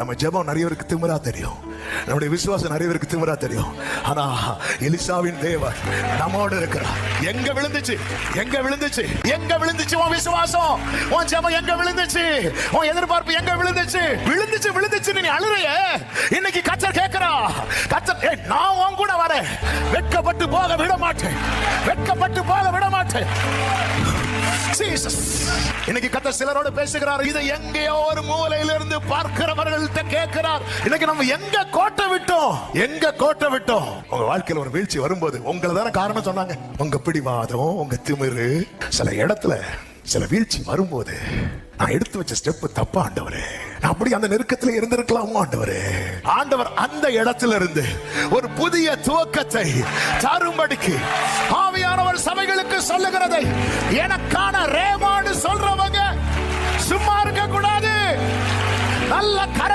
நம்ம ஜெபம் நிறைய பேருக்கு திமிரா தெரியும், நம்முடைய விசுவாசம் நிறைய பேருக்கு திமிரா தெரியும். ஆனா எலிசாவின் தேவன் நம்மோடு இருக்கிறார். எங்க விழுந்துச்சு, எங்க விழுந்துச்சு, எங்க விழுந்துச்சு உன் விசுவாசம், உன் ஜெபம் எங்க விழுந்துச்சு, உன் எதிர்பார்ப்பு எங்க விழுந்துச்சு? விழுந்துச்சு விழுந்துச்சு நீ அழுறைய. இன்னைக்கு கர்த்தர் கேட்கிறா, கர்த்தர் நான் உன் கூட வரேன், வெட்கப்பட்டு போக விட மாட்டேன், வெட்கப்பட்டு போக விட மாட்டேன். இன்னைக்கு கர்த்தர் சிலரோடு பேசுகிறார். இதை எங்கேயோ ஒரு மூலையிலிருந்து பார்க்கிறவர்கள்ட்ட கேட்கிறார், இன்னைக்கு நம்ம எங்க கோட்டை விட்டோம், எங்க கோட்டை விட்டோம்? உங்க வாழ்க்கையில ஒரு வீழ்ச்சி வரும்போது உங்களை தானே காரணம் சொன்னாங்க. உங்க பிடிவாதம், உங்க திமிரு, சில இடத்துல சில வீழ்ச்சி வரும்போது நான் எடுத்து வச்ச ஸ்டெப் தப்பா ஆண்டவரே, நான் அப்படி அந்த நெருக்கத்தில் இருந்திருக்கலாமோ ஆண்டவரே. ஆண்டவர் அந்த இடத்துல இருந்து ஒரு புதிய துவக்கத்தை தரும்படிக்கு ஆவியானவர் சபைகளுக்கு சொல்லுகிறதை எனக்கான ரேமான்னு சொல்றவங்க சும்மா இருக்க கூடாது. நல்ல கர